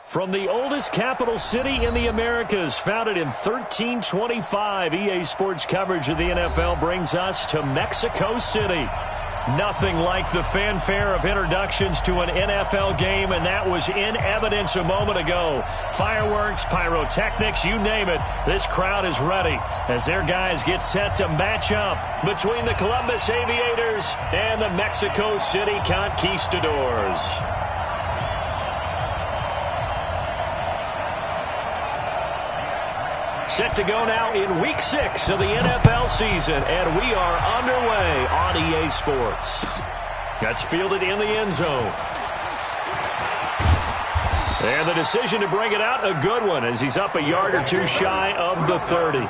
From the oldest capital city in the Americas, founded in 1325, EA Sports coverage of the NFL brings us to Mexico City. Nothing like the fanfare of introductions to an NFL game, and that was in evidence a moment ago. Fireworks, pyrotechnics, you name it. This crowd is ready as their guys get set to match up between the Columbus Aviators and the Mexico City Conquistadors. Set to go now in Week 6 of the NFL season, and we are underway on EA Sports. That's fielded in the end zone. And the decision to bring it out, a good one, as he's up a yard or two shy of the 30.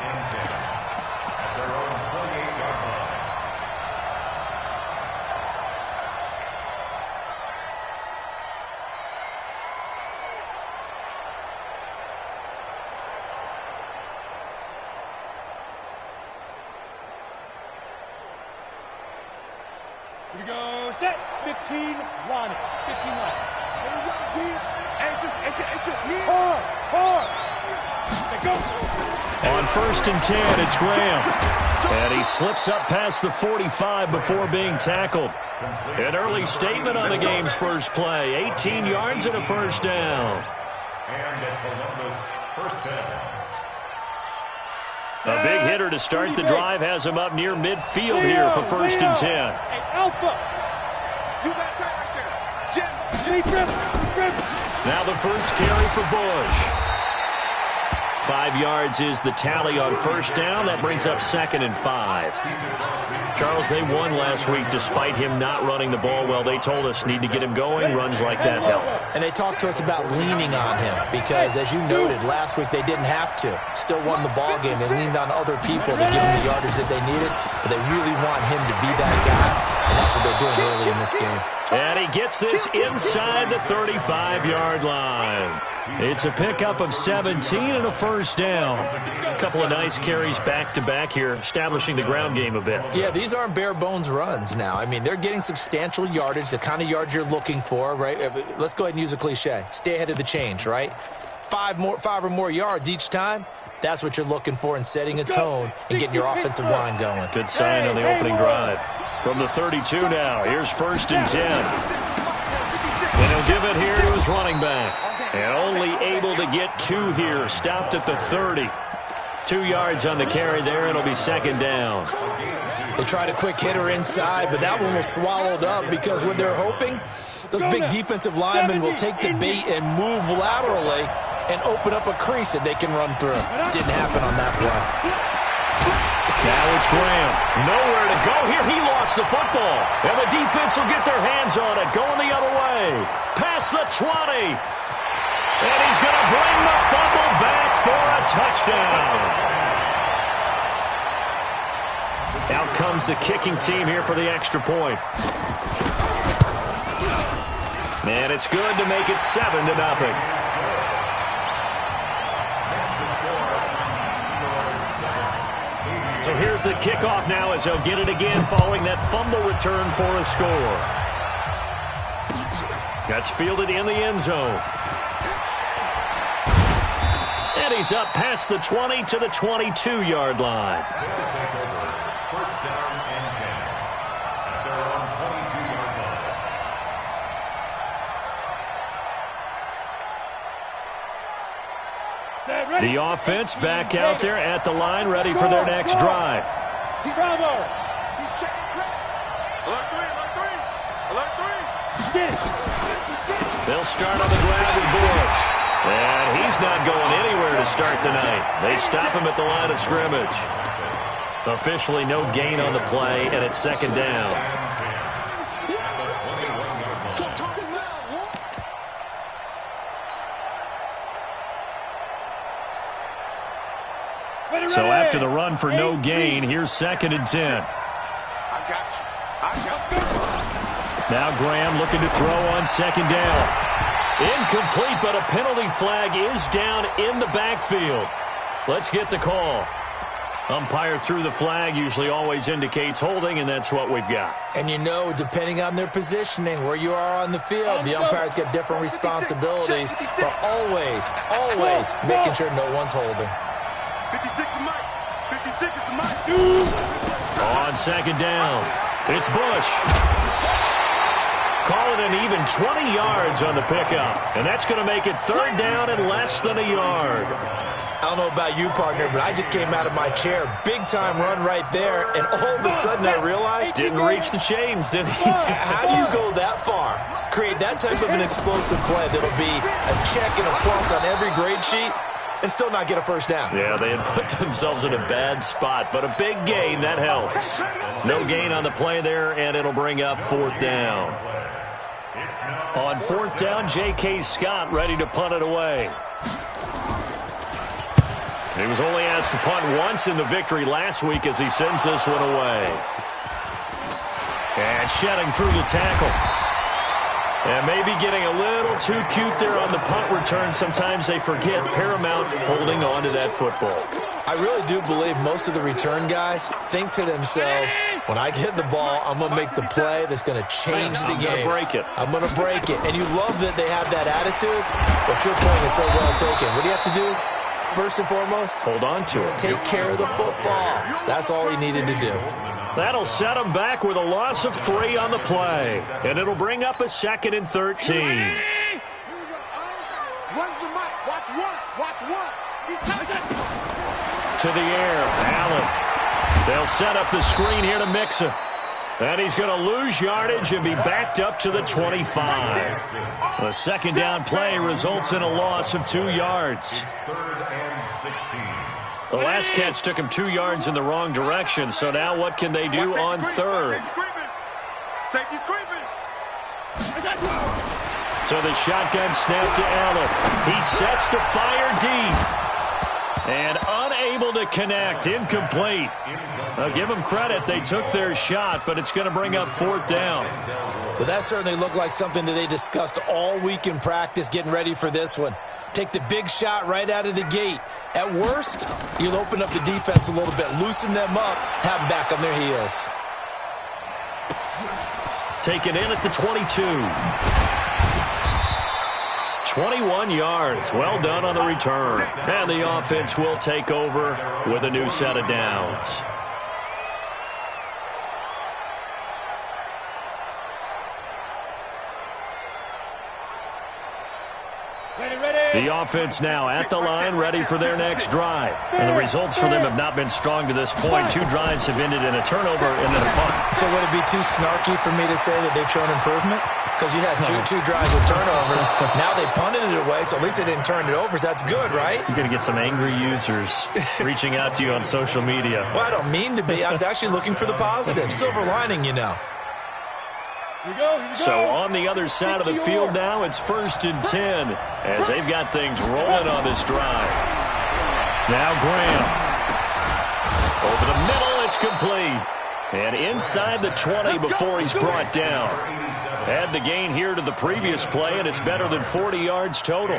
Here we go, set, 15, line it, 15 line it. It's just me. Hard. Let go. On 1st and 10, it's Graham. And he slips up past the 45 before being tackled. An early statement on the game's first play. 18 yards and a first down. And at Columbus, first down. A big hitter to start the drive has him up near midfield here for 1st and 10. Hey, Alpha. You got time right there. Jim. Now the first carry for Bush. 5 yards is the tally on first down. That brings up 2nd and 5. Charles, they won last week despite him not running the ball well. They told us need to get him going. Runs like that help. And they talked to us about leaning on him because, as you noted, last week they didn't have to. Still won the ball game. They leaned on other people to give him the yardage that they needed, but they really want him to be that guy, and that's what they're doing early in this game. And he gets this inside the 35-yard line. It's a pickup of 17 and a first down. A couple of nice carries back-to-back here, establishing the ground game a bit. Yeah, these aren't bare-bones runs now. I mean, they're getting substantial yardage, the kind of yards you're looking for, right? Let's go ahead and use a cliche. Stay ahead of the change, right? 5 or more yards each time. That's what you're looking for in setting a tone and getting your offensive line going. Good sign on the opening drive. From the 32 now, here's 1st and 10. And he'll give it here to his running back. And only able to get 2 here. Stopped at the 30. 2 yards on the carry there. It'll be 2nd down. They tried a quick hitter inside, but that one was swallowed up because what they're hoping, those big defensive linemen will take the bait and move laterally and open up a crease that they can run through. Didn't happen on that play. Now it's Graham. Nowhere to go here. He lost the football. And the defense will get their hands on it. Going the other way. Past the 20. And he's going to bring the fumble back for a touchdown. Out comes the kicking team here for the extra point. And it's good to make it 7-0. So here's the kickoff now as they'll get it again following that fumble return for a score. That's fielded in the end zone. And he's up past the 20 to the 22-yard line. First down and 10. At their own 22-yard line. The offense back out there at the line, ready for their next drive. Bravo. He's checking. Alert 3. They'll start on the ground with Bush. And he's not going anywhere to start the night. They stop him at the line of scrimmage. Officially no gain on the play, and it's 2nd down. So after the run for no gain, here's 2nd and 10. I got you. Now Graham looking to throw on 2nd down. Incomplete, but a penalty flag is down in the backfield. Let's get the call. Umpire threw the flag, usually always indicates holding, and that's what we've got. And you know, depending on their positioning, where you are on the field, the umpires get different responsibilities, but always making sure no one's holding. 56 is Mike. 56 is Mike. On second down, it's Bush. Call it an even 20 yards on the pickup, and that's going to make it third down and less than a yard. I don't know about you, partner, but I just came out of my chair. Big-time run right there, and all of a sudden I realized... Didn't reach the chains, did he? How do you go that far? Create that type of an explosive play that'll be a check and a plus on every grade sheet and still not get a first down. Yeah, they had put themselves in a bad spot, but a big gain, that helps. No gain on the play there, and it'll bring up fourth down. On fourth down, J.K. Scott ready to punt it away. He was only asked to punt once in the victory last week as he sends this one away. And shedding through the tackle. And maybe getting a little too cute there on the punt return. Sometimes they forget paramount holding on to that football. I really do believe most of the return guys think to themselves, when I get the ball, I'm going to make the play that's going to change the game. I'm going to break it. And you love that they have that attitude, but your point is so well taken. What do you have to do? First and foremost, hold on to it. Take care of the football. That's all he needed to do. That'll set him back with a loss of 3 on the play. And it'll bring up a second and 13. Here we go. One's the mic. Watch one. Watch one. To the air. Allen. They'll set up the screen here to Mixon. And he's going to lose yardage and be backed up to the 25. The second down play results in a loss of 2 yards. The last catch took him 2 yards in the wrong direction, so now what can they do on third? Safety's creeping. So the shotgun snap to Allen. He sets to fire deep. And unable to connect. Incomplete. I'll give them credit. They took their shot, but it's going to bring up fourth down. Well, that certainly looked like something that they discussed all week in practice getting ready for this one. Take the big shot right out of the gate. At worst, you'll open up the defense a little bit, loosen them up, have them back on their heels. Taken in at the 22. 21 yards. Well done on the return. And the offense will take over with a new set of downs. The offense now at the line, ready for their next drive. And the results for them have not been strong to this point. 2 drives have ended in a turnover and then a punt. So would it be too snarky for me to say that they've shown improvement? Because you had two drives with turnovers. Now they punted it away, so at least they didn't turn it over. So that's good, right? You're going to get some angry users reaching out to you on social media. Well, I don't mean to be. I was actually looking for the positive. Silver lining, you know. Here we go. So on the other side of the field now, it's 1st and 10 as they've got things rolling on this drive. Now Graham. Over the middle, it's complete. And inside the 20 before he's brought down. Add the gain here to the previous play, and it's better than 40 yards total.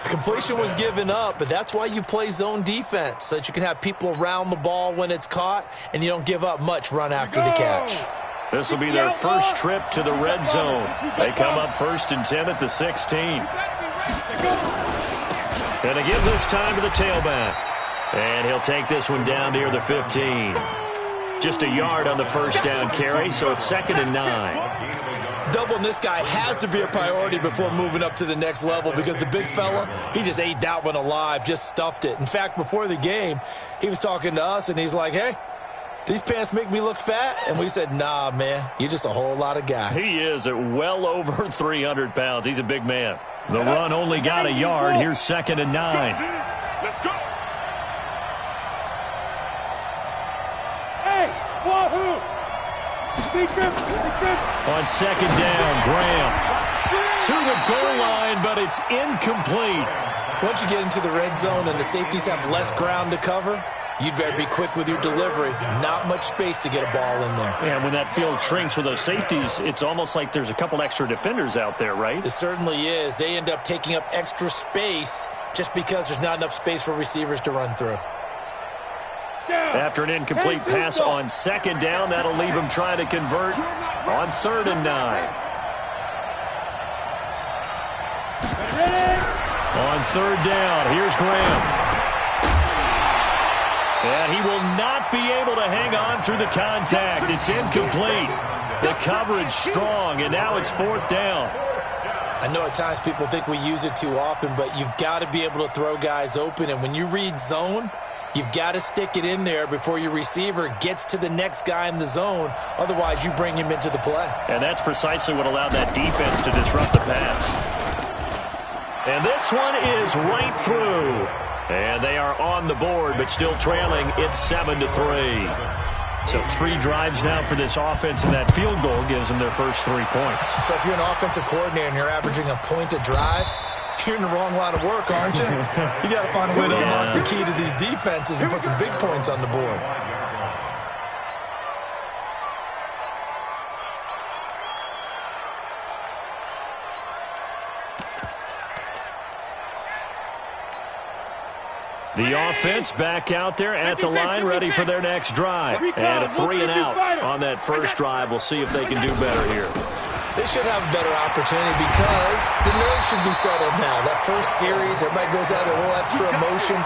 Completion was given up, but that's why you play zone defense, so that you can have people around the ball when it's caught, and you don't give up much run after the catch. This will be their first trip to the red zone. They come up 1st and 10 at the 16. And again this time to the tailback. And he'll take this one down near the 15. Just a yard on the first down carry, so it's 2nd and 9. Doubling this guy has to be a priority before moving up to the next level because the big fella, he just ate that one alive, just stuffed it. In fact, before the game, he was talking to us, and he's like, hey, these pants make me look fat? And we said, nah, man, you're just a whole lot of guy. He is at well over 300 pounds. He's a big man. The run only got a yard. Here's 2nd and 9. Let's go. Hey, wahoo! On 2nd down, Graham to the goal line, but it's incomplete. Once you get into the red zone and the safeties have less ground to cover, you'd better be quick with your delivery. Not much space to get a ball in there. Yeah, when that field shrinks with those safeties, it's almost like there's a couple extra defenders out there, right? It certainly is. They end up taking up extra space just because there's not enough space for receivers to run through. After an incomplete pass on second down, that'll leave him trying to convert on 3rd and 9. On 3rd down, here's Graham. And he will not be able to hang on through the contact. It's incomplete. The coverage strong, and now it's 4th down. I know at times people think we use it too often, but you've got to be able to throw guys open. And when you read zone, you've got to stick it in there before your receiver gets to the next guy in the zone. Otherwise, you bring him into the play. And that's precisely what allowed that defense to disrupt the pass. And this one is right through. And they are on the board, but still trailing. It's 7-3. So 3 drives now for this offense, and that field goal gives them their first 3 points. So if you're an offensive coordinator and you're averaging a point a drive, you're in the wrong line of work, aren't you? You got to find a way to unlock the key to these defenses and put some big points on the board. The offense back out there at the line, ready for their next drive. And a 3 and out on that first drive. We'll see if they can do better here. They should have a better opportunity because the nerves should be settled now. That first series, everybody goes out with a little extra emotion.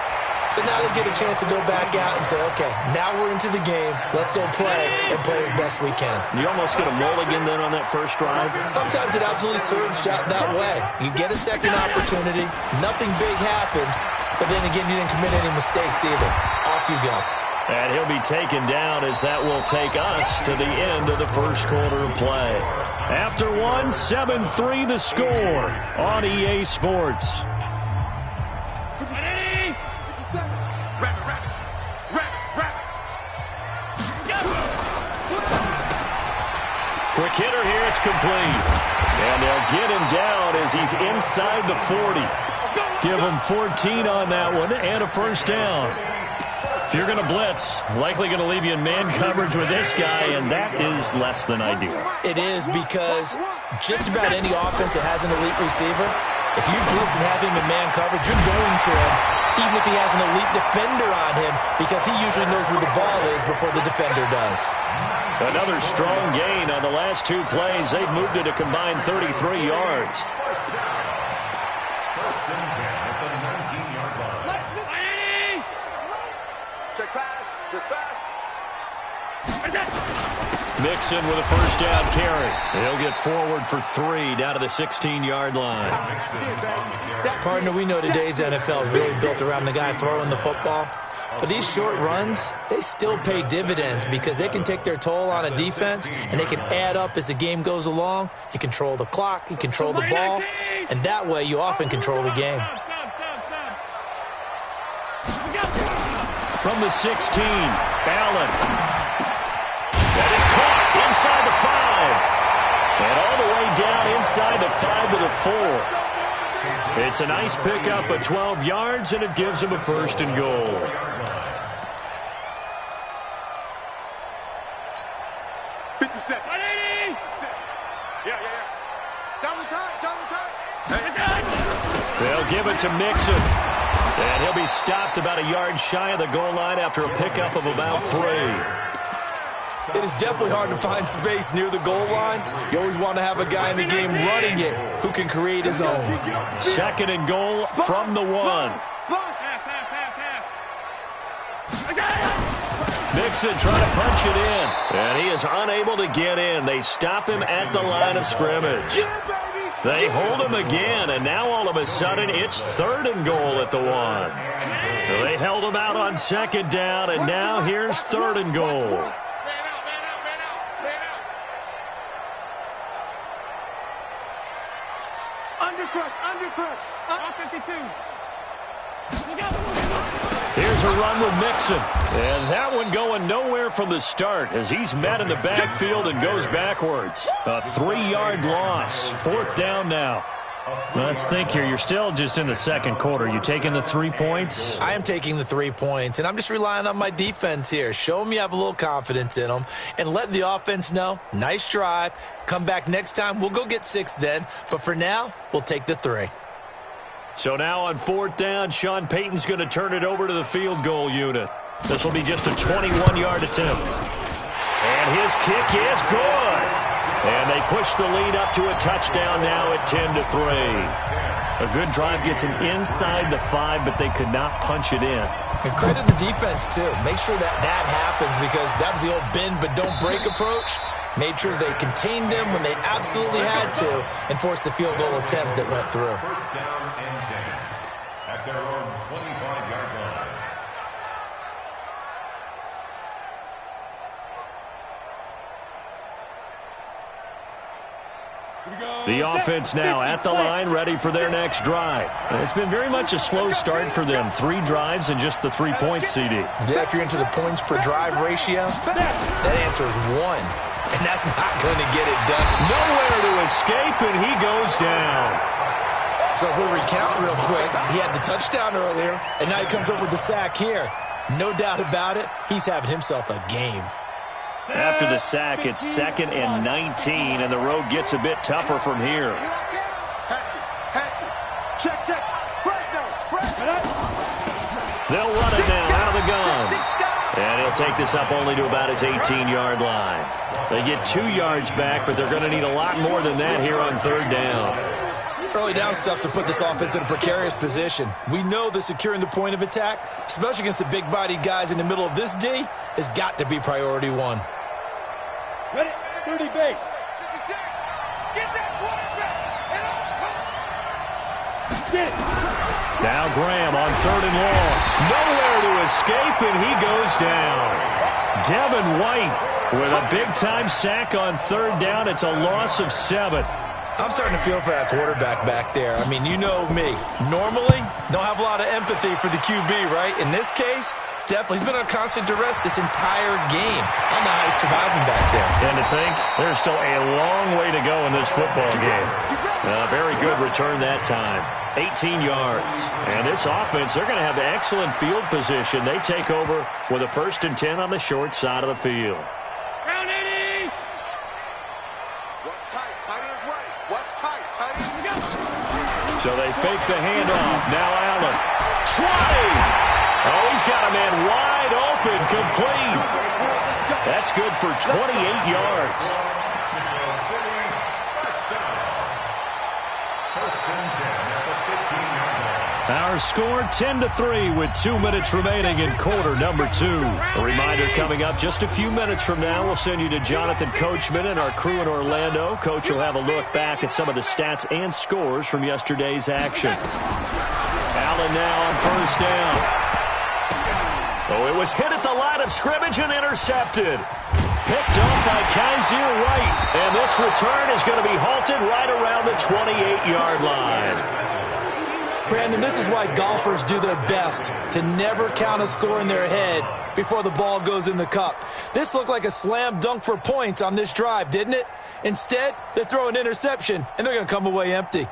So now they get a chance to go back out and say, okay, now we're into the game. Let's go play and play as best we can. You almost get a mulligan then on that first drive? Sometimes it absolutely serves that way. You get a second opportunity. Nothing big happened. But then again, you didn't commit any mistakes either. Off you go. And he'll be taken down as that will take us to the end of the first quarter of play. After 1, 7-3 the score on EA Sports. Quick hitter here, it's complete. And they'll get him down as he's inside the 40. Give him 14 on that one and a first down. If you're going to blitz, likely going to leave you in man coverage with this guy, and that is less than ideal. It is because just about any offense that has an elite receiver, if you blitz and have him in man coverage, you're going to him, even if he has an elite defender on him, because he usually knows where the ball is before the defender does. Another strong gain on the last 2 plays. They've moved it a combined 33 yards. Mixon with a first down carry. He'll get forward for 3 down to the 16-yard line. Partner, we know today's NFL is really built around the guy throwing the football. But these short runs, they still pay dividends because they can take their toll on a defense and they can add up as the game goes along. You control the clock, you control the ball, and that way you often control the game. From the 16, Allen. That is caught inside the 5. And all the way down inside the 5 to the 4. It's a nice pickup of 12 yards, and it gives him a first and goal. They'll give it to Mixon. And he'll be stopped about a yard shy of the goal line after a pickup of about 3. It is definitely hard to find space near the goal line. You always want to have a guy in the game running it who can create his own. 2nd and goal from the 1. Mixon trying to punch it in. And he is unable to get in. They stop him at the line of scrimmage. They hold him again, and now all of a sudden it's 3rd and goal at the 1. They held him out on 2nd down, and now here's 3rd and goal. Undercrush. 52. Here's a run with Mixon. And that one going nowhere from the start as he's met in the backfield and goes backwards. A 3-yard loss. 4th down now. Let's think here. You're still just in the 2nd quarter. You taking the 3 points? I am taking the 3 points, and I'm just relying on my defense here. Show them you have a little confidence in them, and let the offense know, nice drive. Come back next time. We'll go get 6 then. But for now, we'll take the 3. So now on 4th down, Sean Payton's going to turn it over to the field goal unit. This will be just a 21-yard attempt. And his kick is good. And they push the lead up to a touchdown now at 10-3. A good drive gets them inside the 5, but they could not punch it in. And credit the defense, too. Make sure that happens, because that was the old bend but don't break approach. Made sure they contained them when they absolutely had to and forced the field goal attempt that went through. First down and 10 at their own 25-yard line. The offense now at the line, ready for their next drive. It's been very much a slow start for them. 3 drives and just the 3 points, CD. Yeah, if you're into the points per drive ratio, that answer is 1. And that's not going to get it done. Nowhere to escape, and he goes down. So if we recount real quick, he had the touchdown earlier, and now he comes up with the sack here. No doubt about it, he's having himself a game. After the sack, it's 2nd and 19, and the road gets a bit tougher from here. Check. They'll run it now out of the gun. And he'll take this up only to about his 18-yard line. They get 2 yards back, but they're going to need a lot more than that here on 3rd down. Early down stuff's to put this offense in a precarious position. We know that securing the point of attack, especially against the big-bodied guys in the middle of this D, has got to be priority 1. Ready? 30 base. 56. Get that quarterback. Get it. Now Graham on 3rd and long. Nowhere to escape, and he goes down. Devin White with a big-time sack on 3rd down. It's a loss of 7. I'm starting to feel for that quarterback back there. I mean, you know me. Normally, don't have a lot of empathy for the QB, right? In this case, definitely. He's been under constant duress this entire game. I don't know how he's surviving back there. And to think, there's still a long way to go in this football game. Very good return that time. 18 yards. And this offense, they're going to have excellent field position. They take over with a 1st and 10 on the short side of the field. Round 80. Watch tight. Tight ends right. Watch tight. Tight ends go. So they fake the handoff. Now Allen. 20. Oh, he's got a man wide open. Complete. That's good for 28 yards. First and 10 at the 15-yard line. Our score 10-3 with 2 minutes remaining in quarter number 2. A reminder coming up just a few minutes from now. We'll send you to Jonathan Coachman and our crew in Orlando. Coach will have a look back at some of the stats and scores from yesterday's action. Allen now on 1st down. Oh, it was hit at the line of scrimmage and intercepted. Picked up by Kaiser Wright. And this return is going to be halted right around the 28-yard line. Brandon, this is why golfers do their best to never count a score in their head before the ball goes in the cup. This looked like a slam dunk for points on this drive, didn't it? Instead, they throw an interception, and they're going to come away empty.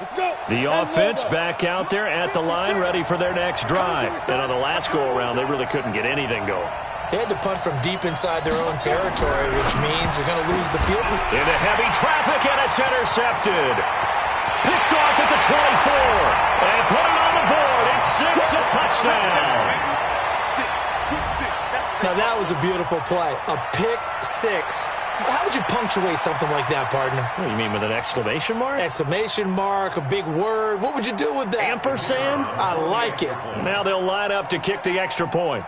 Let's go. The offense back out there at the line, ready for their next drive. And on the last go-around, they really couldn't get anything going. They had to punt from deep inside their own territory, which means they're going to lose the field. Into heavy traffic, and it's intercepted. Picked off at the 24. And put it on the board. It's 6, a touchdown. Now, that was a beautiful play. A pick 6. How would you punctuate something like that, partner? What, you mean with an exclamation mark? Exclamation mark, a big word. What would you do with that? Ampersand? I like it. Now they'll line up to kick the extra point.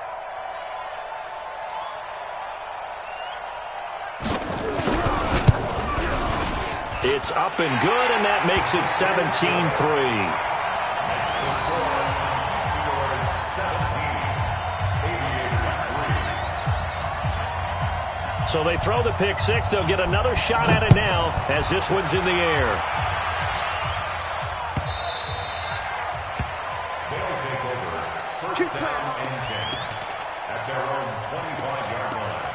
It's up and good, and that makes it 17-3. So they throw the pick 6. They'll get another shot at it now as this one's in the air. They'll take over. First down and 10 at their own 25-yard line.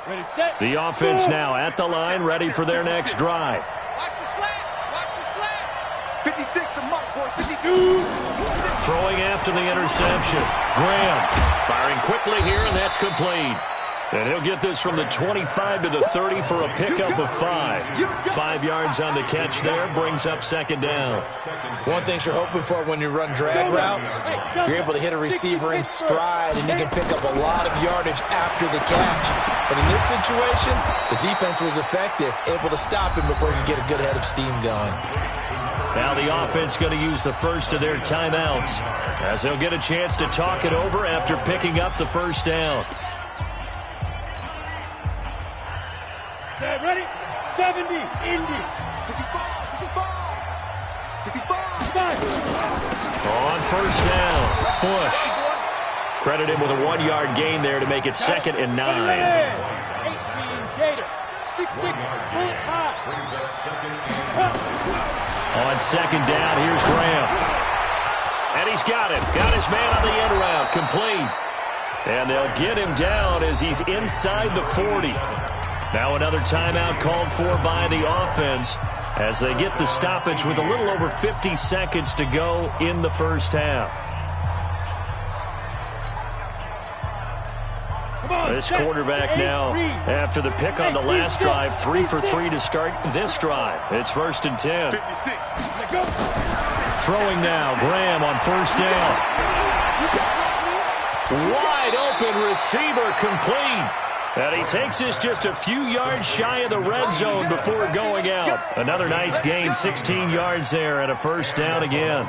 Ready, set. The offense now at the line, ready for their next drive. Watch the slant. Watch the slant. 56 the mark, boy. 52. Throwing after the interception. Graham firing quickly here, and that's complete. And he'll get this from the 25 to the 30 for a pickup of 5. 5 yards on the catch there, brings up second down. One thing you're hoping for when you run drag routes, you're able to hit a receiver in stride, and you can pick up a lot of yardage after the catch. But in this situation, the defense was effective, able to stop him before he could get a good head of steam going. Now the offense going to use the first of their timeouts as they'll get a chance to talk it over after picking up the first down. Ready? 70, Indy. 65. On first down, Bush. Credit him with a 1-yard gain there to make it 2nd and 9. 18, Gator. 6'6", bullet high. On second down, here's Graham. And he's got it. Got his man on the end route. Complete. And they'll get him down as he's inside the 40. Now another timeout called for by the offense as they get the stoppage with a little over 50 seconds to go in the first half. This quarterback now, after the pick on the last drive, 3 for 3 to start this drive. It's 1st and 10. 56. Throwing now, Graham on first down. Wide open receiver, complete. And he takes this just a few yards shy of the red zone before going out. Another nice gain, 16 yards there, and a first down again.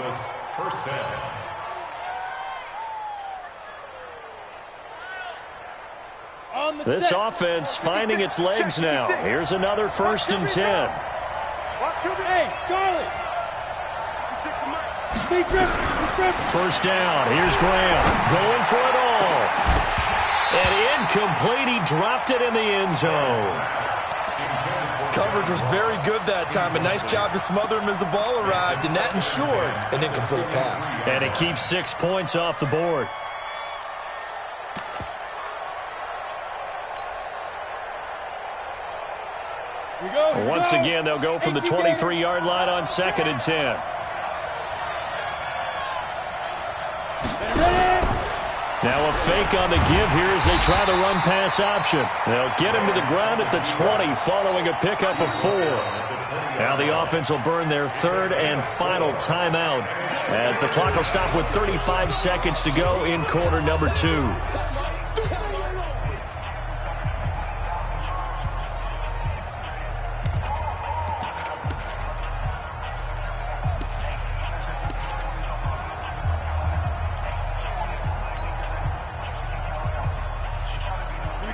First down. This offense finding its legs now. Here's another 1st and 10. Hey, Charlie. First down. Here's Graham going for it all. And incomplete. He dropped it in the end zone. Coverage was very good that time. A nice job to smother him as the ball arrived, and that ensured an incomplete pass. And it keeps 6 points off the board. Once again, they'll go from the 23-yard line on 2nd and 10. Now a fake on the give here as they try the run-pass option. They'll get him to the ground at the 20 following a pickup of 4. Now the offense will burn their 3rd and final timeout as the clock will stop with 35 seconds to go in quarter number 2.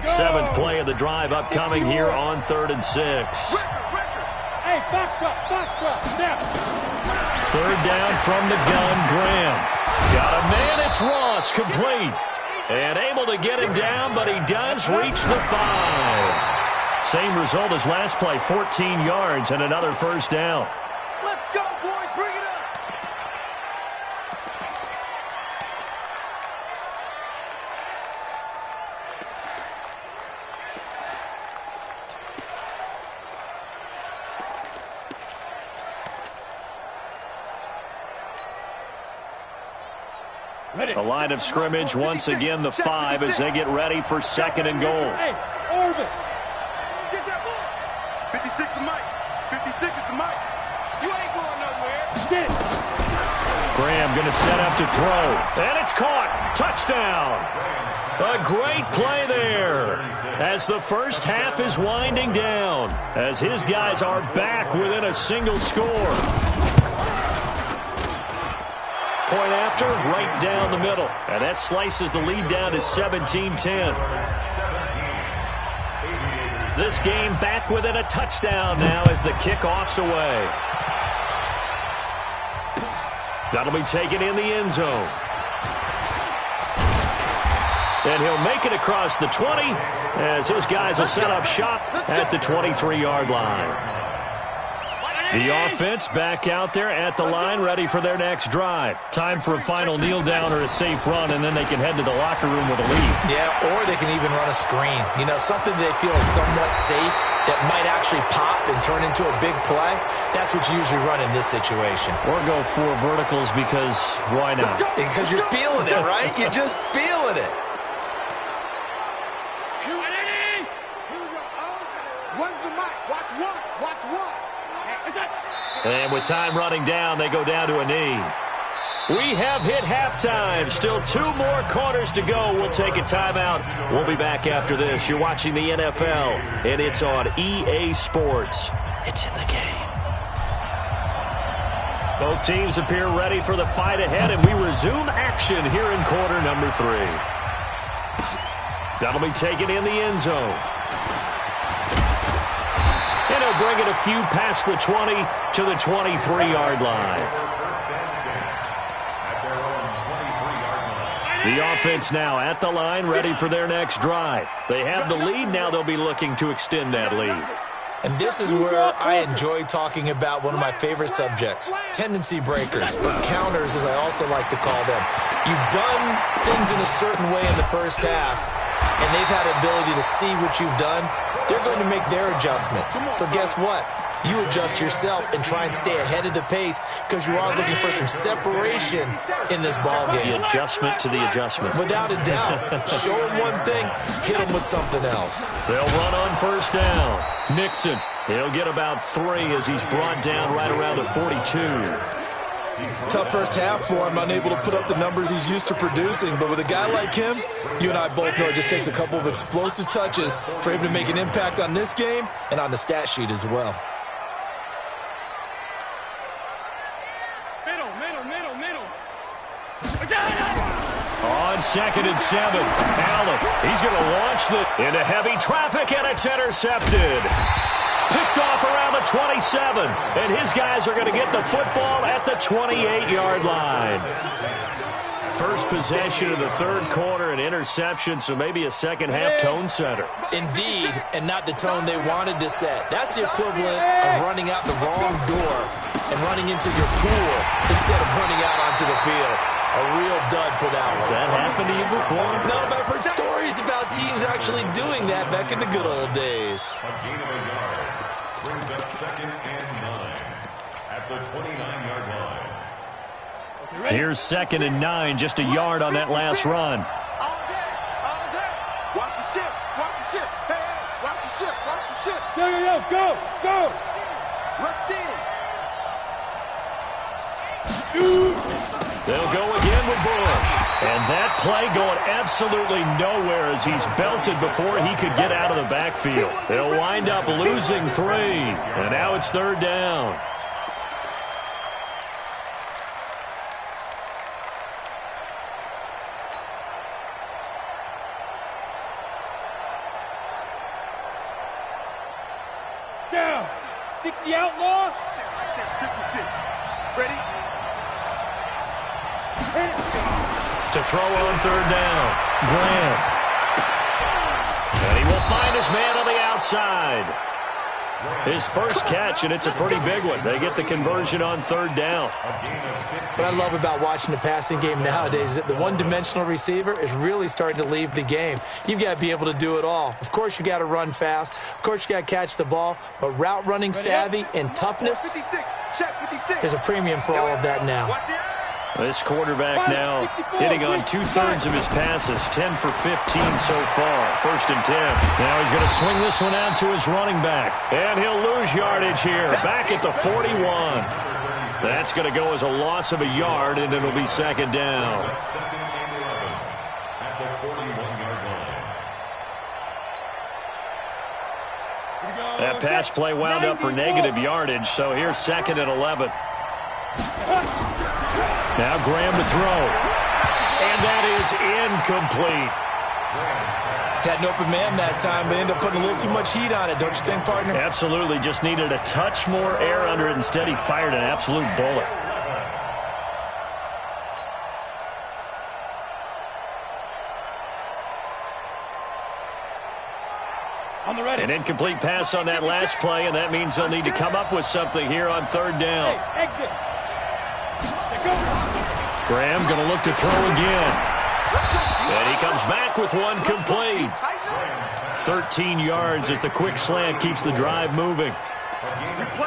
Seventh play of the drive upcoming here on 3rd and 6. Hey, box drop, now. 3rd down from the gun, Graham. Got a man, it's Ross, complete. And able to get him down, but he does reach the 5. Same result as last play, 14 yards and another first down. Let's go, boy, bring it up. A line of scrimmage, once again the 5 as they get ready for 2nd and goal. Hey, Orvin. Get that ball. 56 is Mike. 56 is the Mike. You ain't going nowhere. Get it. Graham going to set up to throw. And it's caught. Touchdown. A great play there as the first half is winding down as his guys are back within a single score. Point after, right down the middle. And that slices the lead down to 17-10. This game back within a touchdown now as the kickoff's away. That'll be taken in the end zone. And he'll make it across the 20 as his guys will set up shop at the 23-yard line. The offense back out there at the line, ready for their next drive. Time for a final kneel down or a safe run, and then they can head to the locker room with a lead. Yeah, or they can even run a screen. You know, something they feel is somewhat safe that might actually pop and turn into a big play. That's what you usually run in this situation. Or go 4 verticals because why not? Because you're feeling it, right? You're just feeling it. One's the mic. Watch one. Watch one. And with time running down, they go down to a knee. We have hit halftime. Still 2 more quarters to go. We'll take a timeout. We'll be back after this. You're watching the NFL, and it's on EA Sports. It's in the game. Both teams appear ready for the fight ahead, and we resume action here in quarter number 3. That'll be taken in the end zone. And he'll bring it a few past the 20 to the 23-yard line. The offense now at the line, ready for their next drive. They have the lead. Now they'll be looking to extend that lead. And this is where I enjoy talking about one of my favorite subjects, tendency breakers, or counters as I also like to call them. You've done things in a certain way in the first half, and they've had the ability to see what you've done. They're going to make their adjustments. So guess what? You adjust yourself and try and stay ahead of the pace because you are looking for some separation in this ballgame. The adjustment to the adjustment. Without a doubt. Show them one thing, hit them with something else. They'll run on first down. Nixon, he'll get about 3 as he's brought down right around the 42. Tough first half for him, unable to put up the numbers he's used to producing. But with a guy like him, you and I both know it just takes a couple of explosive touches for him to make an impact on this game and on the stat sheet as well. On 2nd and 7, Allen, he's going to launch into heavy traffic, and it's intercepted. Picked off around the 27, and his guys are going to get the football at the 28-yard line. First possession of the third quarter, an interception, so maybe a second-half tone setter. Indeed, and not the tone they wanted to set. That's the equivalent of running out the wrong door and running into your pool instead of running out onto the field. A real dud for that one. Has that happened to you before? No, but I've heard stories about teams actually doing that back in the good old days. A gain of a yard brings up 2nd and 9 at the 29-yard line. Here's 2nd and 9, just a yard on that last run. All day. All day. Watch the ship. Watch the ship. Hey, hey. Watch the ship. Watch the ship. Go. Rush in. They'll go again with Bush. And that play going absolutely nowhere as he's belted before he could get out of the backfield. They'll wind up losing 3. And now it's 3rd down. Down. 60 outlaw. 56. Ready? To throw on 3rd down, Graham. And he will find his man on the outside. His first catch, and it's a pretty big one. They get the conversion on 3rd down. What I love about watching the passing game nowadays is that the one-dimensional receiver is really starting to leave the game. You've got to be able to do it all. Of course, you got to run fast. Of course, you got to catch the ball. But route running savvy and toughness, 56. Check 56. there's a premium for all of that now. Watch the eye. This quarterback now hitting on 2/3 of his passes, 10 for 15 so far. 1st and 10. Now he's going to swing this one out to his running back. And he'll lose yardage here, back at the 41. That's going to go as a loss of a yard, and it'll be 2nd down. 2nd and 11 at the 41-yard line. That pass play wound up for negative yardage, so here's 2nd and 11. Now Graham to throw. And that is incomplete. Had an open man that time, but ended up putting a little too much heat on it, don't you think, partner? Absolutely. Just needed a touch more air under it. Instead, he fired an absolute bullet. An incomplete pass on that last play, and that means they'll need to come up with something here on 3rd down. Exit. Graham going to look to throw again. And he comes back with one complete. 13 yards as the quick slant keeps the drive moving.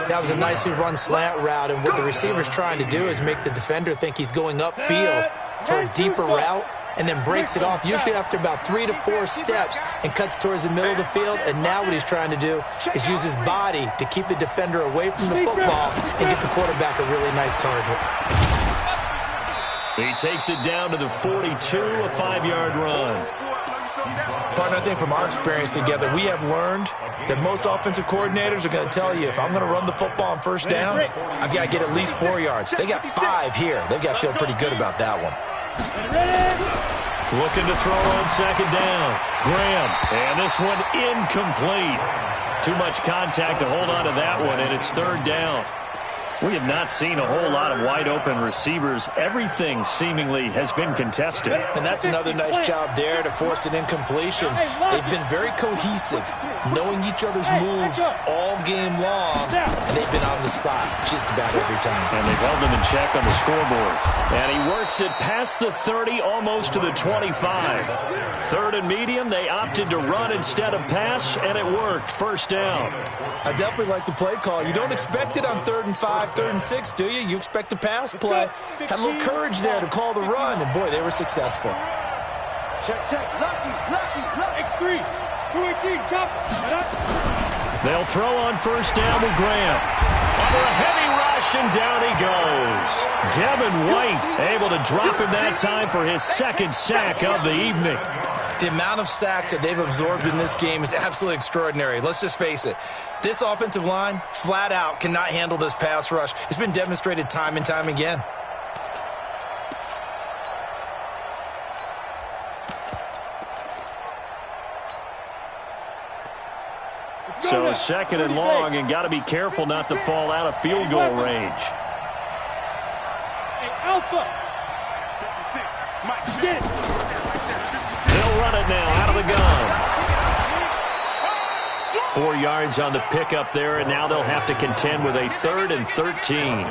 That was a nicely run slant route, and what the receiver's trying to do is make the defender think he's going upfield for a deeper route, and then breaks it off, usually after about 3 to 4 steps, and cuts towards the middle of the field. And now what he's trying to do is use his body to keep the defender away from the football and get the quarterback a really nice target. He takes it down to the 42, a 5-yard run. Partner, I think from our experience together, we have learned that most offensive coordinators are going to tell you, if I'm going to run the football on first down, I've got to get at least 4 yards. They got 5 here. They've got to feel pretty good about that one. Looking to throw on second down. Graham, and this one incomplete. Too much contact to hold on to that one, and it's third down. We have not seen a whole lot of wide-open receivers. Everything seemingly has been contested. And that's another nice job there to force an incompletion. They've been very cohesive, knowing each other's moves all game long, and they've been on the spot just about every time. And they've held them in check on the scoreboard. And he works it past the 30, almost to the 25. Third and medium, they opted to run instead of pass, and it worked. First down. I definitely like the play call. You don't expect it on 3rd and 5, 3rd and 6, do you? You expect a pass play. Had a little courage there to call the run, and boy, they were successful. Check, check. Lucky. X3. 218. Chop. They'll throw on first down with Graham. Under a heavy rush, and down he goes. Devin White able to drop him that time for his second sack of the evening. The amount of sacks that they've absorbed in this game is absolutely extraordinary. Let's just face it. This offensive line, flat out, cannot handle this pass rush. It's been demonstrated time and time again. So second and long, and got to be careful not to fall out of field goal range. Hey, Alpha. 56. Mike, Get it. They'll run it now out of the gun. 4 yards on the pickup there, and now they'll have to contend with a 3rd and 13.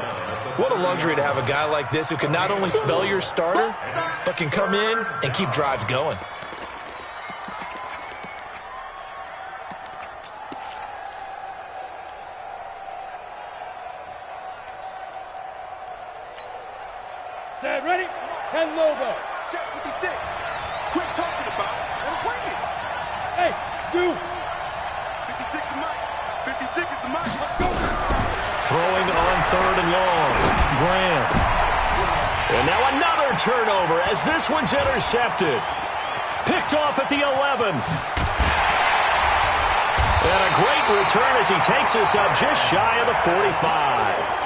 What a luxury to have a guy like this who can not only spell your starter, but can come in and keep drives going. Set, ready? 10 Lobo. check 56. Quit talking about it and bring it. Hey, shoot. 56 is Mike. 56 is the Mike. Let's go. Throwing on 3rd and long. Graham. And now another turnover as this one's intercepted. Picked off at the 11. And a great return as he takes us up just shy of the 45.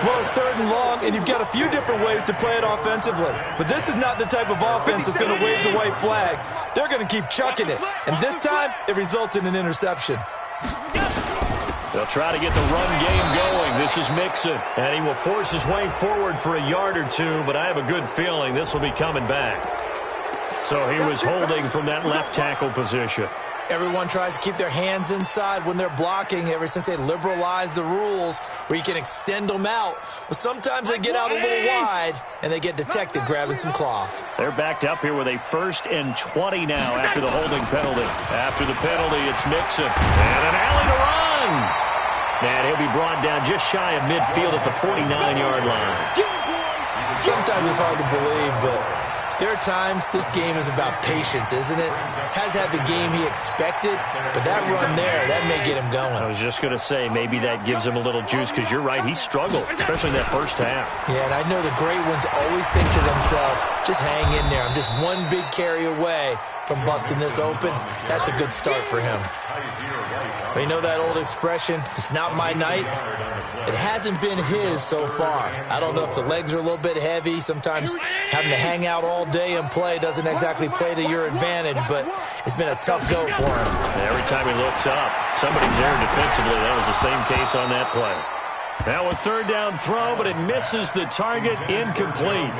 Well, it's 3rd and long, and you've got a few different ways to play it offensively. But this is not the type of offense that's going to wave the white flag. They're going to keep chucking it. And this time, it results in an interception. They'll try to get the run game going. This is Mixon, and he will force his way forward for a yard or two, but I have a good feeling this will be coming back. So he was holding from that left tackle position. Everyone tries to keep their hands inside when they're blocking ever since they liberalized the rules where you can extend them out. But sometimes they get out a little wide, and they get detected grabbing some cloth. They're backed up here with a 1st and 20 now after the holding penalty. After the penalty, it's Mixon. And an alley to run. And he'll be brought down just shy of midfield at the 49-yard line. Sometimes it's hard to believe, but there are times this game is about patience, isn't it? Has had the game he expected, but that run there, that may get him going. I was just going to say, maybe that gives him a little juice, because you're right, he struggled, especially in that first half. Yeah, and I know the great ones always think to themselves, just hang in there. I'm just one big carry away from busting this open. That's a good start for him. But you know that old expression, it's not my night? It hasn't been his so far. I don't know if the legs are a little bit heavy. Sometimes having to hang out all day and play doesn't exactly play to your advantage, but it's been a tough go for him. Every time he looks up, somebody's there defensively. That was the same case on that play. Now a 3rd down throw, but it misses the target, incomplete.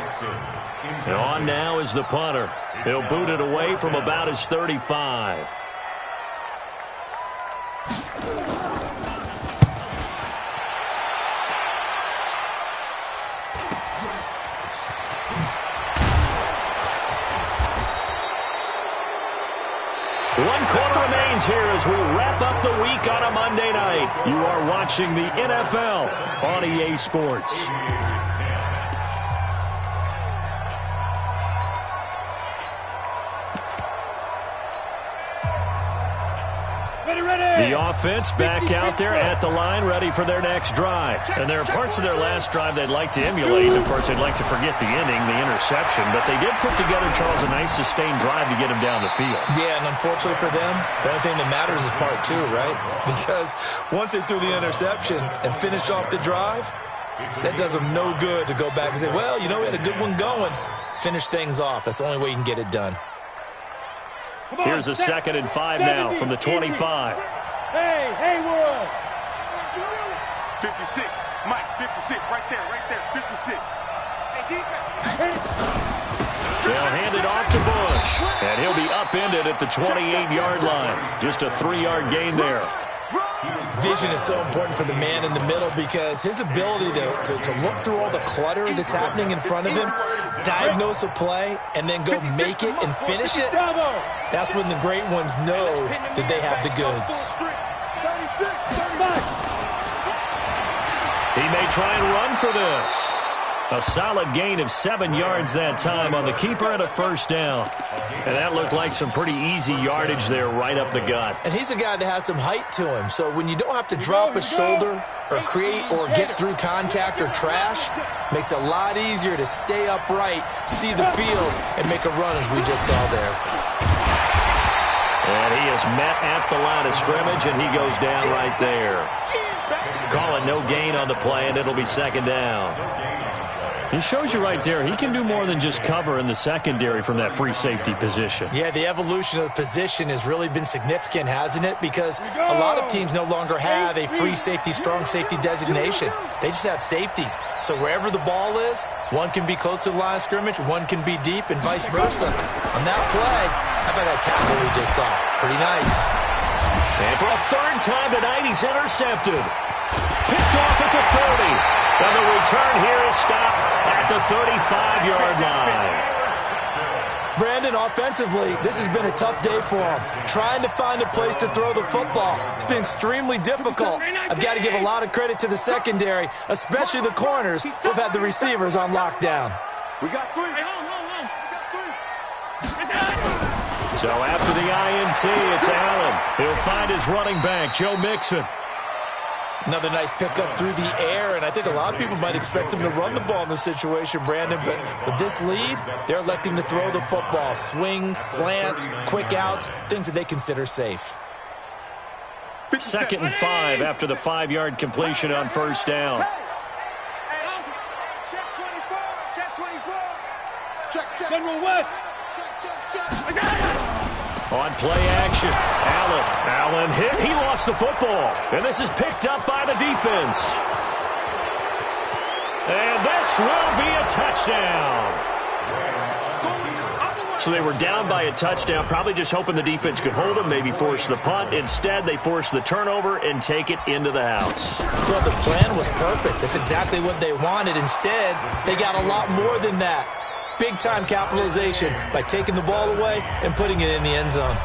And on now is the punter. He'll boot it away from about his 35. One quarter remains here as we wrap up the week on a Monday night. You are watching the NFL on EA Sports. The offense back out there at the line, ready for their next drive. And there are parts of their last drive they'd like to emulate. Of course, they'd like to forget the inning, the interception. But they did put together, Charles, a nice sustained drive to get them down the field. Yeah, and unfortunately for them, the only thing that matters is part two, right? Because once they threw the interception and finished off the drive, that does them no good to go back and say, well, you know, we had a good one going. Finish things off. That's the only way you can get it done. Here's a 2nd and 5 now from the 25. Hey, Haywood! 56. Mike, 56. Right there. 56. Hey, defense. They'll hand it off to Bush. And he'll be upended at the 28-yard line. Just a 3-yard gain there. Vision is so important for the man in the middle because his ability to look through all the clutter that's happening in front of him, diagnose a play, and then go make it and finish it, that's when the great ones know that they have the goods. He may try and run for this. A solid gain of 7 yards that time on the keeper and a first down. And that looked like some pretty easy yardage there right up the gut. And he's a guy that has some height to him. So when you don't have to drop a shoulder or create or get through contact or trash, makes it a lot easier to stay upright, see the field, and make a run as we just saw there. And he is met at the line of scrimmage, and he goes down right there. Call it no gain on the play, and it'll be 2nd down. He shows you right there, he can do more than just cover in the secondary from that free safety position. Yeah, the evolution of the position has really been significant, hasn't it? Because a lot of teams no longer have a free safety, strong safety designation. They just have safeties. So wherever the ball is, one can be close to the line of scrimmage, one can be deep, and vice versa. On that play, how about that tackle we just saw? Pretty nice. And for a 3rd time tonight, he's intercepted. Picked off at the 30. And the return here is stopped at the 35-yard line. Brandon, offensively, this has been a tough day for him. Trying to find a place to throw the football. It's been extremely difficult. I've got to give a lot of credit to the secondary, especially the corners who've had the receivers on lockdown. We got 3. So after the INT, it's Allen. He'll find his running back, Joe Mixon. Another nice pickup through the air, and I think a lot of people might expect them to run the ball in this situation, Brandon, but with this lead, they're electing to throw the football. Swings, slants, quick outs, things that they consider safe. 2nd and 5 after the 5-yard completion on first down. Check 24. Check 24. Check. General West! On play action, Allen hit. He lost the football. And this is picked up by the defense. And this will be a touchdown. So they were down by a touchdown, probably just hoping the defense could hold them, maybe force the punt. Instead, they force the turnover and take it into the house. Well, the plan was perfect. That's exactly what they wanted. Instead, they got a lot more than that. Big-time capitalization by taking the ball away and putting it in the end zone.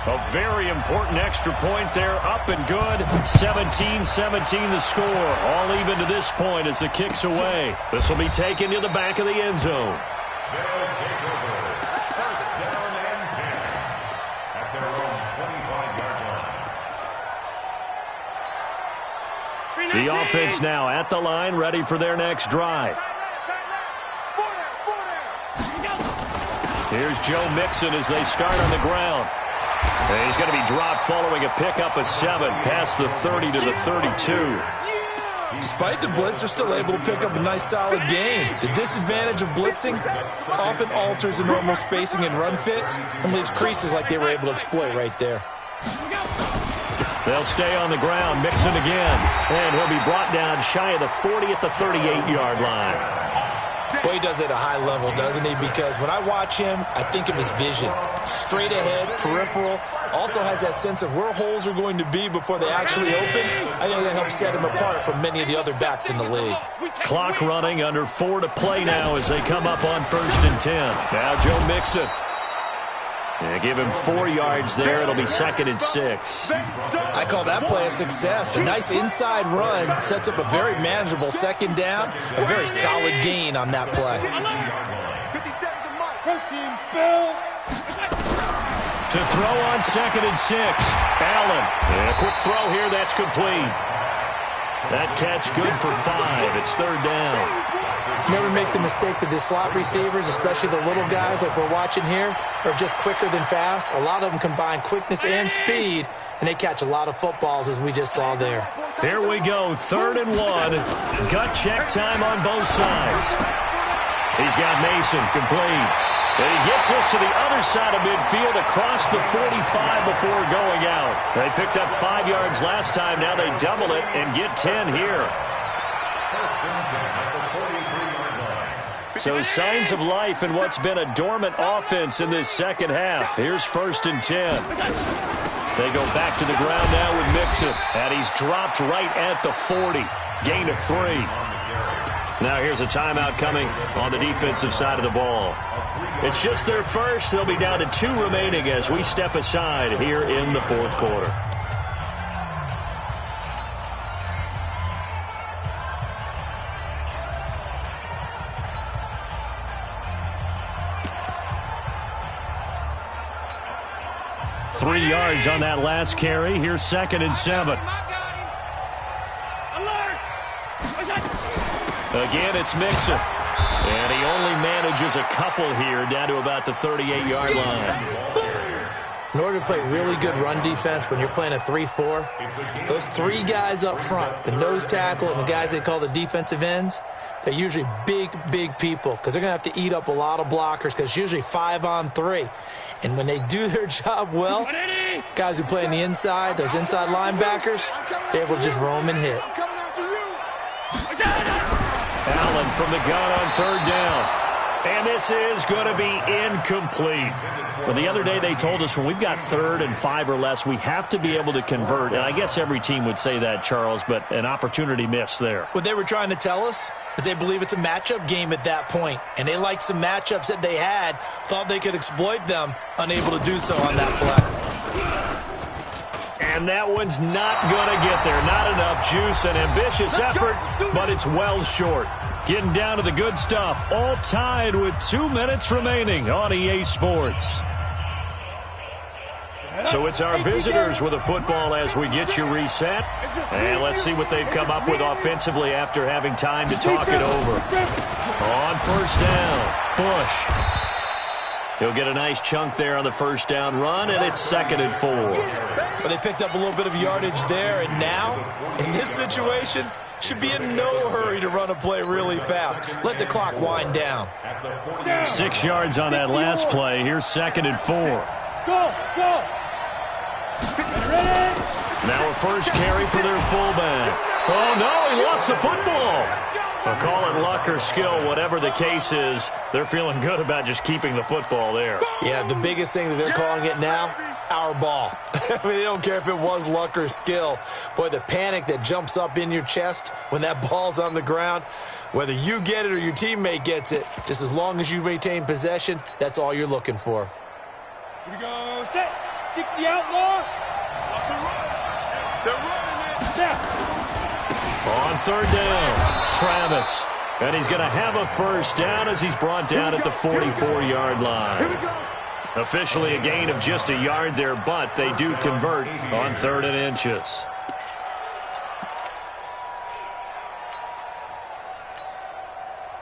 A very important extra point there, up and good. 17-17 the score. All even to this point as the kick's away. This will be taken to the back of the end zone. They'll take over. First down and 10 at their own 25-yard line. The offense now at the line, ready for their next drive. Here's Joe Mixon as they start on the ground. And he's going to be dropped following a pickup of 7 past the 30 to the 32. Despite the blitz, they're still able to pick up a nice solid gain. The disadvantage of blitzing often alters the normal spacing and run fits and leaves creases like they were able to exploit right there. They'll stay on the ground. Mixon again. And he'll be brought down shy of the 40 at the 38-yard line. Boy, he does it at a high level, doesn't he? Because when I watch him, I think of his vision. Straight ahead, peripheral. Also has that sense of where holes are going to be before they actually open. I think that helps set him apart from many of the other backs in the league. Clock running, under 4 to play now as they come up on 1st and 10. Now Joe Mixon. And give him 4 yards there. It'll be 2nd and 6. I call that play a success. A nice inside run sets up a very manageable 2nd down. A very solid gain on that play. Protein spill! To throw on 2nd and 6. Allen. And a quick throw here. That's complete. That catch good for 5. It's 3rd down. Never make the mistake that the slot receivers, especially the little guys like we're watching here, are just quicker than fast. A lot of them combine quickness and speed, and they catch a lot of footballs, as we just saw there. Here we go, 3rd and 1. Gut check time on both sides. He's got Mason complete. And he gets us to the other side of midfield across the 45 before going out. They picked up 5 yards last time. Now they double it and get 10 here. So signs of life in what's been a dormant offense in this second half. Here's 1st and 10. They go back to the ground now with Mixon. And he's dropped right at the 40. Gain of 3. Now here's a timeout coming on the defensive side of the ball. It's just their first. They'll be down to 2 remaining as we step aside here in the 4th quarter. Three yards on that last carry. Here's 2nd and 7. Again, it's Mixon. And he only manages a couple here down to about the 38-yard line. In order to play really good run defense when you're playing a 3-4, those 3 guys up front, the nose tackle and the guys they call the defensive ends, they're usually big, big people because they're going to have to eat up a lot of blockers because it's usually 5-on-3. And when they do their job well, guys who play on the inside, those inside linebackers, they're able to just roam and hit. Allen from the gun on 3rd down. And this is going to be incomplete. Well, the other day they told us when we've got 3rd and 5 or less, we have to be able to convert. And I guess every team would say that, Charles, but an opportunity missed there. What they were trying to tell us is they believe it's a matchup game at that point. And they liked some matchups that they had, thought they could exploit them, unable to do so on that play. And that one's not going to get there. Not enough juice, an ambitious effort, but it's well short. Getting down to the good stuff. All tied with 2 minutes remaining on EA Sports. So it's our visitors with a football as we get you reset. And let's see what they've come up with offensively after having time to talk it over. On 1st down, Bush. He'll get a nice chunk there on the 1st down run, and it's 2nd and 4. But they picked up a little bit of yardage there, and now, in this situation, should be in no hurry to run a play really fast. Let the clock wind down. 6 yards on that last play. Here's 2nd and 4. Go, go. Now a first carry for their fullback. Oh, no, he lost the football. Well, call it luck or skill, whatever the case is, they're feeling good about just keeping the football there. Yeah, the biggest thing that they're calling it now, our ball. I mean, they don't care if it was luck or skill. Boy, the panic that jumps up in your chest when that ball's on the ground, whether you get it or your teammate gets it, just as long as you maintain possession, that's all you're looking for. Here we go. Set. 60 outlaw. They're running it. Step. On 3rd down, Travis. And he's going to have a 1st down as he's brought down at the 44-yard line. Officially a gain of just a yard there, but they do convert on 3rd and inches.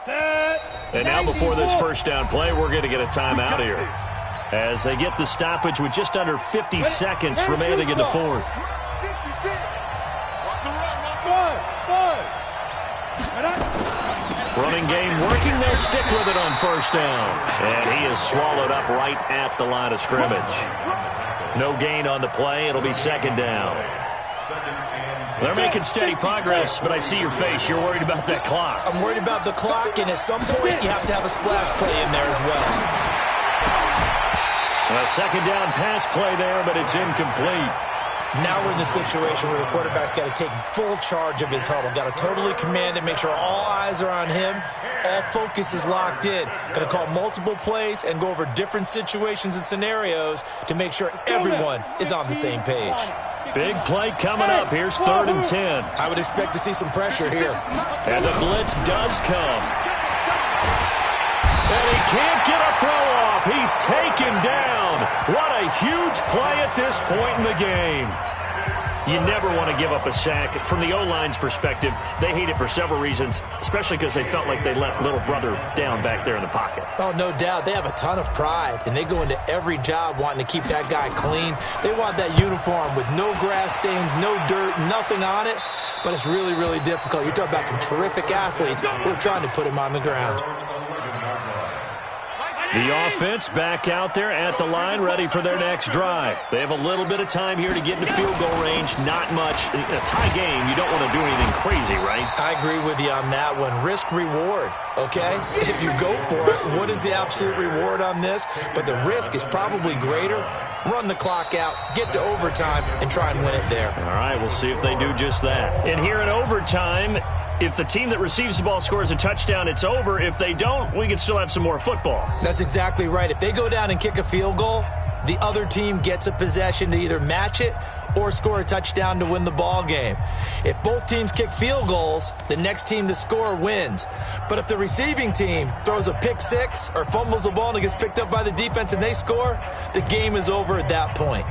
Set. And now before this 1st down play, we're going to get a timeout here as they get the stoppage with just under 50 seconds remaining in the 4th. Running game working. They'll stick with it on 1st down. And he is swallowed up right at the line of scrimmage. No gain on the play. It'll be 2nd down. They're making steady progress, but I see your face. You're worried about that clock. I'm worried about the clock, and at some point you have to have a splash play in there as well. A 2nd down pass play there, but it's incomplete. Now we're in the situation where the quarterback's got to take full charge of his huddle. Got to totally command it, make sure all eyes are on him. All focus is locked in. Going to call multiple plays and go over different situations and scenarios to make sure everyone is on the same page. Big play coming up. Here's 3rd and 10. I would expect to see some pressure here. And the blitz does come. And he can't get a throw off. He's taken down. What a huge play at this point in the game. You never want to give up a sack. From the O-line's perspective, they hate it for several reasons, especially because they felt like they let little brother down back there in the pocket. Oh, no doubt. They have a ton of pride, and they go into every job wanting to keep that guy clean. They want that uniform with no grass stains, no dirt, nothing on it, but it's really, really difficult. You're talking about some terrific athletes who are trying to put him on the ground. The offense back out there at the line, ready for their next drive. They have a little bit of time here to get into field goal range. Not much. In a tie game, you don't want to do anything crazy, right? I agree with you on that one. Risk-reward, okay? If you go for it, what is the absolute reward on this? But the risk is probably greater. Run the clock out, get to overtime, and try and win it there. All right, we'll see if they do just that. And here in overtime, if the team that receives the ball scores a touchdown, it's over. If they don't, we can still have some more football. That's exactly right. If they go down and kick a field goal, the other team gets a possession to either match it or score a touchdown to win the ball game. If both teams kick field goals, the next team to score wins. But if the receiving team throws a pick six or fumbles the ball and it gets picked up by the defense and they score, the game is over at that point.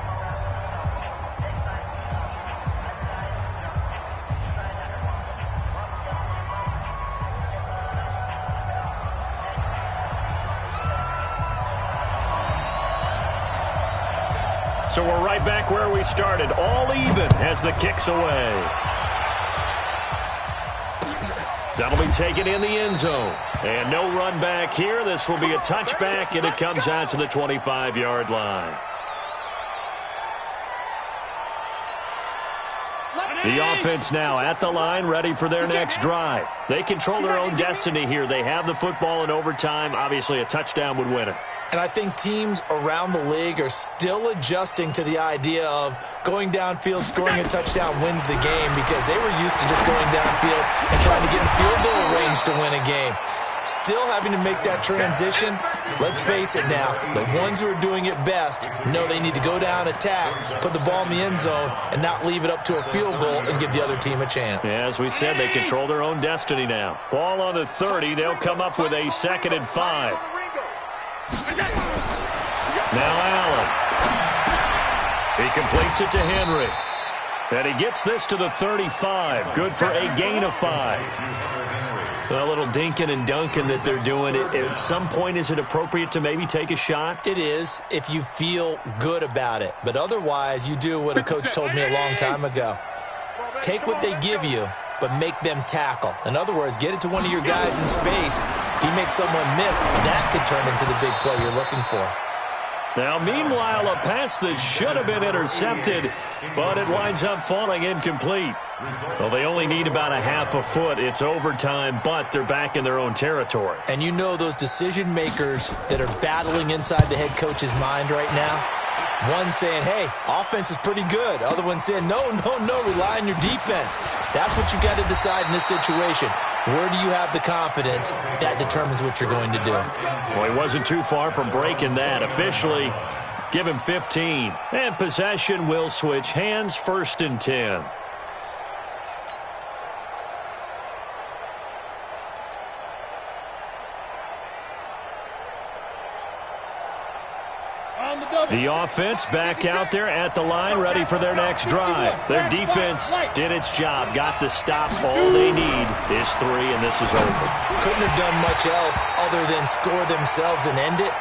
So we're right back where we started, all even as the kick's away. That'll be taken in the end zone. And no run back here. This will be a touchback, and it comes out to the 25-yard line. The offense now at the line, ready for their next drive. They control their own destiny here. They have the football in overtime. Obviously, a touchdown would win it. And I think teams around the league are still adjusting to the idea of going downfield, scoring a touchdown wins the game, because they were used to just going downfield and trying to get in field goal range to win a game. Still having to make that transition. Let's face it now, the ones who are doing it best know they need to go down, attack, put the ball in the end zone, and not leave it up to a field goal and give the other team a chance. Yeah, as we said, they control their own destiny now. Ball on the 30. They'll come up with a 2nd and 5. Now Allen. He completes it to Henry. And he gets this to the 35. Good for a gain of 5. A little dinking and dunking that they're doing. At some point, is it appropriate to maybe take a shot? It is, if you feel good about it. But otherwise, you do what a coach told me a long time ago. Take what they give you, but make them tackle. In other words, get it to one of your guys in space. If he makes someone miss, that could turn into the big play you're looking for. Now, meanwhile, a pass that should have been intercepted, but it winds up falling incomplete. Well, they only need about a half a foot. It's overtime, but they're back in their own territory. And you know those decision makers that are battling inside the head coach's mind right now? One saying, hey, offense is pretty good. Other one saying, no, rely on your defense. That's what you got to decide in this situation. Where do you have the confidence? That determines what you're going to do. Well, he wasn't too far from breaking that. Officially, give him 15. And possession will switch hands, 1st and 10. The offense back out there at the line, ready for their next drive. Their defense did its job, got the stop. All they need is 3, and this is over. Couldn't have done much else other than score themselves and end it.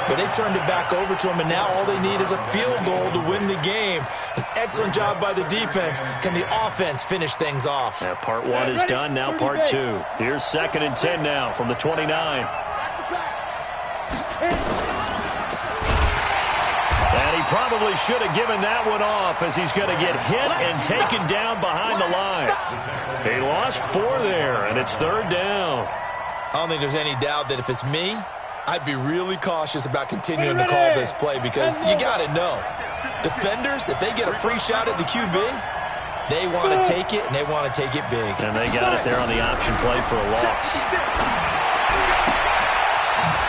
But they turned it back over to them, and now all they need is a field goal to win the game. An excellent job by the defense. Can the offense finish things off? Now, part 1 is done, now part 2. Here's 2nd and 10 now from the 29. And he probably should have given that one off, as he's going to get hit and taken down behind the line. He lost 4 there, and it's 3rd down. I don't think there's any doubt that if it's me, I'd be really cautious about continuing to call this play, because you got to know, defenders, if they get a free shot at the QB, they want to take it, and they want to take it big. And they got it there on the option play for a loss.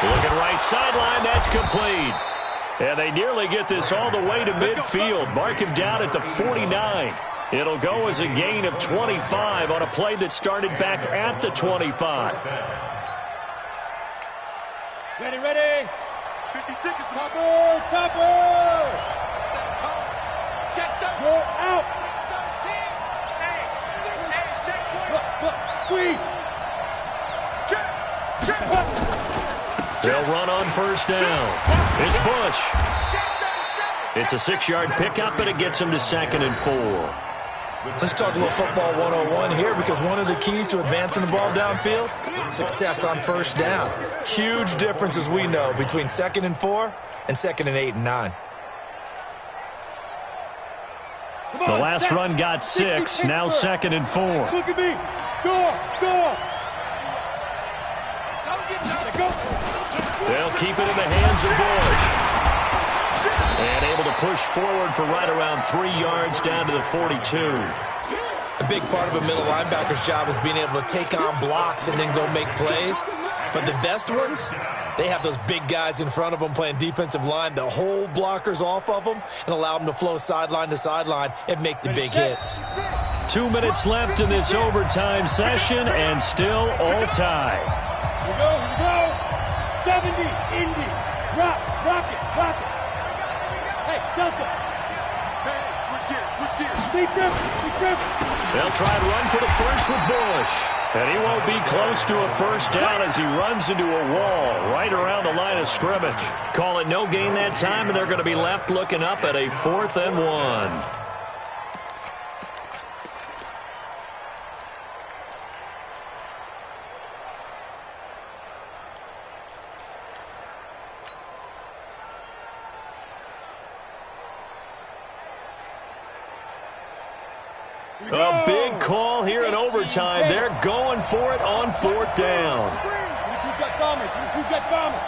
Looking right sideline, that's complete. And they nearly get this all the way to midfield. Mark him down at the 49. It'll go as a gain of 25 on a play that started back at the 25. Ready. 50 seconds. Topper. Check that. Go out. 13. Hey, Squeeze. Check. They'll run on first down. It's Bush. It's a 6-yard pickup, and it gets him to 2nd and 4. Let's talk a little football 101 here, because one of the keys to advancing the ball downfield, success on first down. Huge difference, as we know, between 2nd and 4 and 2nd and 8 and 9. The last run got 6, now 2nd and 4. Look at me. Go. They'll keep it in the hands of Bush. And able to push forward for right around 3 yards down to the 42. A big part of a middle linebacker's job is being able to take on blocks and then go make plays. But the best ones, they have those big guys in front of them playing defensive line that hold blockers off of them and allow them to flow sideline to sideline and make the big hits. 2 minutes left in this overtime session, and still all tied. Here we go. 70, Indy. Rock it. Hey, Delta. Switch gears. Speed drift. They'll try and run for the first with Bush. And he won't be close to a first down as he runs into a wall right around the line of scrimmage. Call it no gain that time, and they're going to be left looking up at a 4th and 1. A big call here in overtime. They're going for it on 4th down. 22 jet bomber.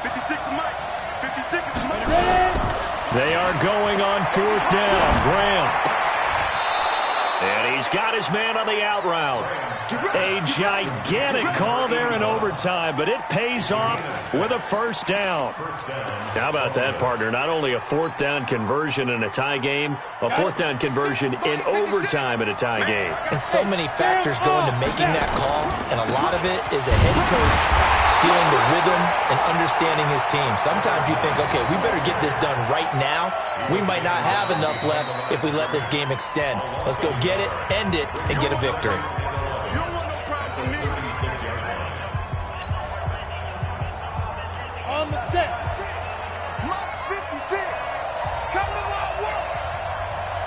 56 to Mike. 56 to Mike. They are going on 4th down. Graham. And he's got his man on the out route. A gigantic call there in overtime, but it pays off with a first down. How about that, partner? Not only a 4th down conversion in a tie game, a 4th down conversion in overtime in a tie game. And so many factors go into making that call, and a lot of it is a head coach feeling the rhythm and understanding his team. Sometimes you think, okay, we better get this done right now. We might not have enough left if we let this game extend. Let's go get it, end it, and get a victory. You don't want no problems with me. On the set. Mike's 56. Come to our work.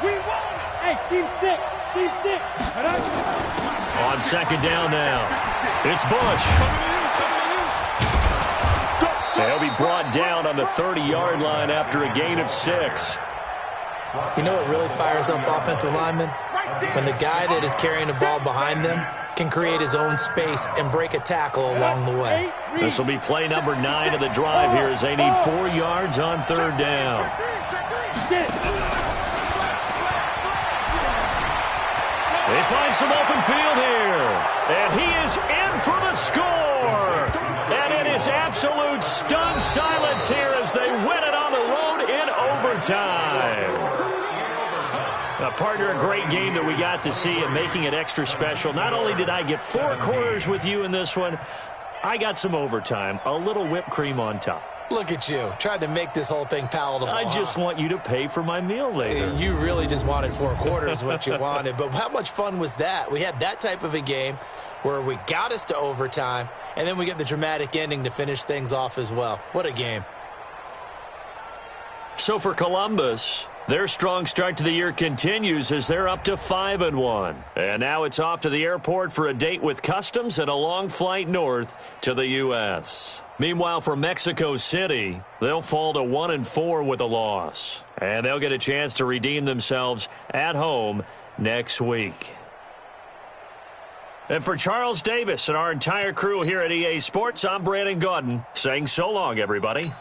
We want it. Hey, Team 6. On 2nd down now. It's Bush. He'll be brought down on the 30-yard line after a gain of 6. You know what really fires up offensive linemen? When the guy that is carrying the ball behind them can create his own space and break a tackle along the way. This will be play number 9 of the drive here as they need 4 yards on 3rd down. They find some open field here. And he is in for the score. And it is absolute stunned silence here as they win it on the road in overtime. Now, partner, a great game that we got to see and making it extra special. Not only did I get 4 quarters with you in this one, I got some overtime, a little whipped cream on top. Look at you, trying to make this whole thing palatable. I just want you to pay for my meal later. You really just wanted 4 quarters, what you wanted. But how much fun was that? We had that type of a game where we got us to overtime, and then we get the dramatic ending to finish things off as well. What a game. So for Columbus, their strong start to the year continues as they're up to 5-1. And now it's off to the airport for a date with Customs and a long flight north to the U.S. Meanwhile, for Mexico City, they'll fall to 1-4 with a loss. And they'll get a chance to redeem themselves at home next week. And for Charles Davis and our entire crew here at EA Sports, I'm Brandon Gaudin saying so long, everybody.